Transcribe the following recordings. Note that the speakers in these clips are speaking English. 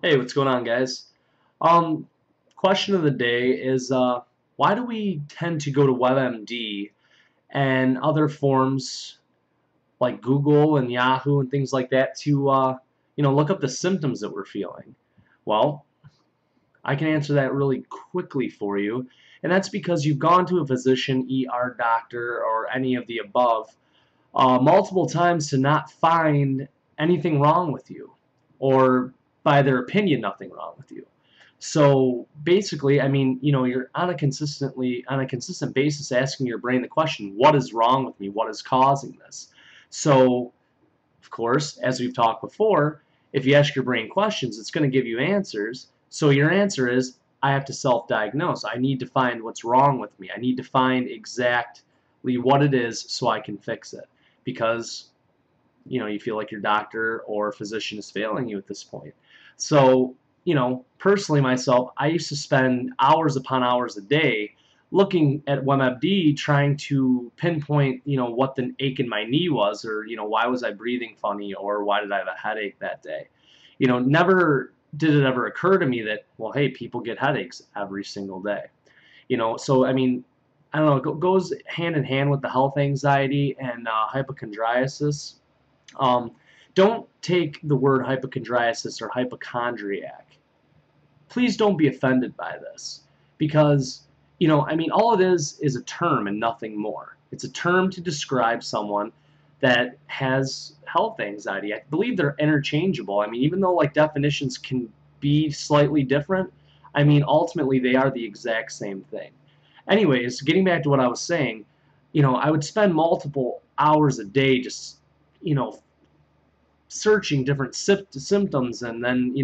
Hey, what's going on, guys? Um, Question of the day is why do we tend to go to WebMD and other forms like Google and Yahoo and things like that to look up the symptoms that we're feeling? Well, I can answer that really quickly for you, and that's because you've gone to a physician, ER doctor, or any of the above multiple times to not find anything wrong with you, or by their opinion, nothing wrong with you. So basically, I mean, you're on a consistent basis asking your brain the question, what is wrong with me? What is causing this? So, of course, as we've talked before, if you ask your brain questions, it's going to give you answers. So your answer is, I have to self-diagnose. I need to find what's wrong with me. I need to find exactly what it is so I can fix it. Because you feel like your doctor or physician is failing you at this point. So, personally myself, I used to spend hours upon hours a day looking at WebMD trying to pinpoint, what the ache in my knee was, or, why was I breathing funny, or why did I have a headache that day. Never did it ever occur to me that, well, hey, people get headaches every single day. So I mean, I don't know, it goes hand in hand with the health anxiety and hypochondriasis. um, don't take the word hypochondriasis or hypochondriac. Please don't be offended by this, because, I mean, all it is a term and nothing more. It's a term to describe someone that has health anxiety. I believe they're interchangeable. I mean, even though like definitions can be slightly different, I mean, ultimately they are the exact same thing. Anyways, getting back to what I was saying, I would spend multiple hours a day just, you know, searching different symptoms, and then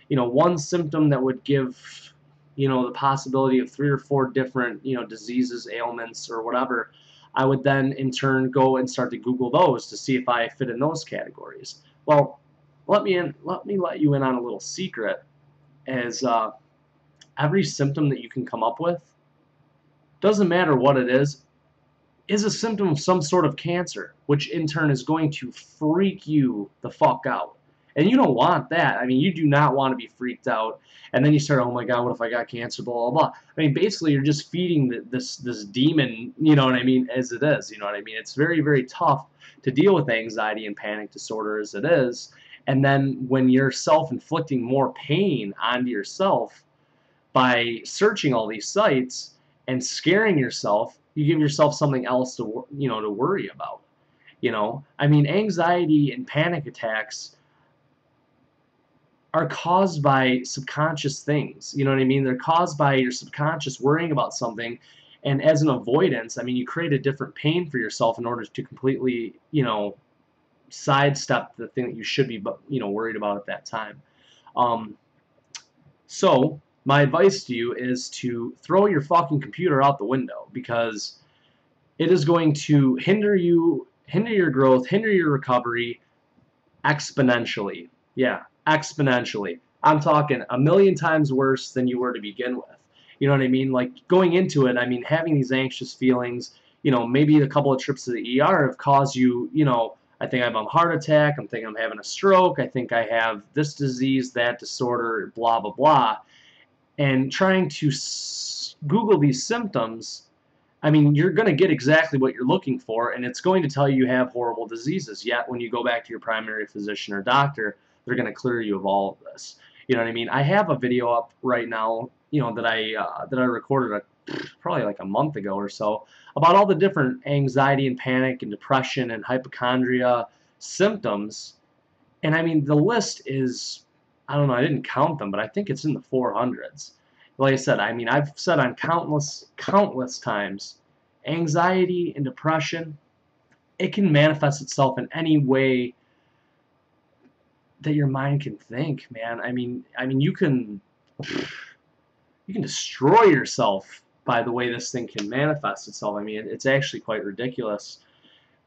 one symptom that would give the possibility of 3 or 4 different diseases, ailments, or whatever. I would then in turn go and start to Google those to see if I fit in those categories. Well, let you in on a little secret, as every symptom that you can come up with, doesn't matter what it is a symptom of some sort of cancer, which in turn is going to freak you the fuck out. And you don't want that. I mean, you do not want to be freaked out. And then you start, oh my God, what if I got cancer, blah, blah, blah. I mean, basically, you're just feeding this demon, you know what I mean, as it is. You know what I mean? It's very, very tough to deal with anxiety and panic disorder as it is. And then when you're self-inflicting more pain onto yourself by searching all these sites and scaring yourself, you give yourself something else to to worry about. I mean, anxiety and panic attacks are caused by subconscious things. You know what I mean? They're caused by your subconscious worrying about something, and as an avoidance, I mean, you create a different pain for yourself in order to completely, sidestep the thing that you should be, worried about at that time. Um, so my advice to you is to throw your fucking computer out the window, because it is going to hinder you, hinder your growth, hinder your recovery exponentially. Yeah, exponentially. I'm talking a million times worse than you were to begin with. You know what I mean? Like going into it, I mean, having these anxious feelings, maybe a couple of trips to the ER have caused you, I think I have a heart attack, I'm thinking I'm having a stroke, I think I have this disease, that disorder, blah, blah, blah. And trying to Google these symptoms, I mean, you're going to get exactly what you're looking for, and it's going to tell you have horrible diseases. Yet when you go back to your primary physician or doctor, they're going to clear you of all of this. You know what I mean? I have a video up right now, that I recorded probably like a month ago or so, about all the different anxiety and panic and depression and hypochondria symptoms. And I mean, the list is, I don't know, I didn't count them, but I think it's in the 400s. Like I said, I mean, I've said on countless times, anxiety and depression, it can manifest itself in any way that your mind can think, man. I mean, you can destroy yourself by the way this thing can manifest itself. I mean, it's actually quite ridiculous.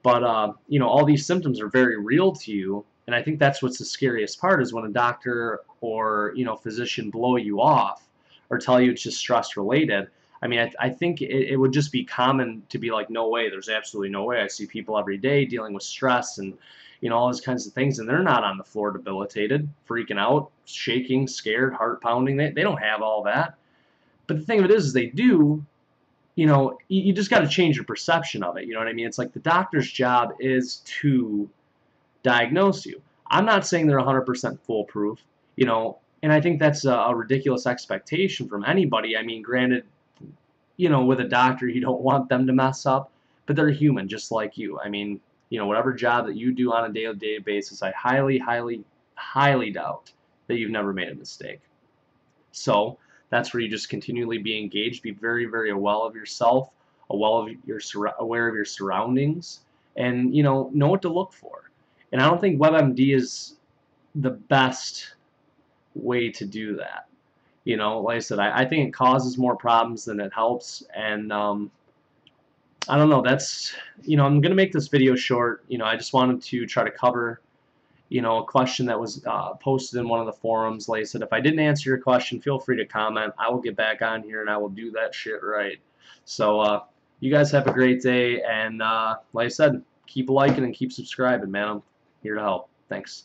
But all these symptoms are very real to you, and I think that's what's the scariest part, is when a doctor or physician blow you off or tell you it's just stress related. I mean, I think it would just be common to be like, no way, there's absolutely no way. I see people every day dealing with stress and, you know, all those kinds of things, and they're not on the floor debilitated, freaking out, shaking, scared, heart pounding. They don't have all that. But the thing of it is they do. You know, you just got to change your perception of it. You know what I mean? It's like the doctor's job is to diagnose you. I'm not saying they're 100% foolproof, you know, and I think that's a ridiculous expectation from anybody. I mean, granted, you know, with a doctor, you don't want them to mess up, but they're human just like you. I mean, you know, whatever job that you do on a day-to-day basis, I highly, highly, highly doubt that you've never made a mistake. So that's where you just continually be engaged, be very, very aware of yourself, aware of your surroundings, and you know what to look for. And I don't think WebMD is the best way to do that. You know, like I said, I think it causes more problems than it helps, and I don't know. That's, you know, I'm gonna make this video short. You know, I just wanted to try to cover, you know, a question that was posted in one of the forums. Like I said, if I didn't answer your question, feel free to comment. I will get back on here and I will do that shit right. So you guys have a great day, and like I said, keep liking and keep subscribing, man. I'm here to help. Thanks.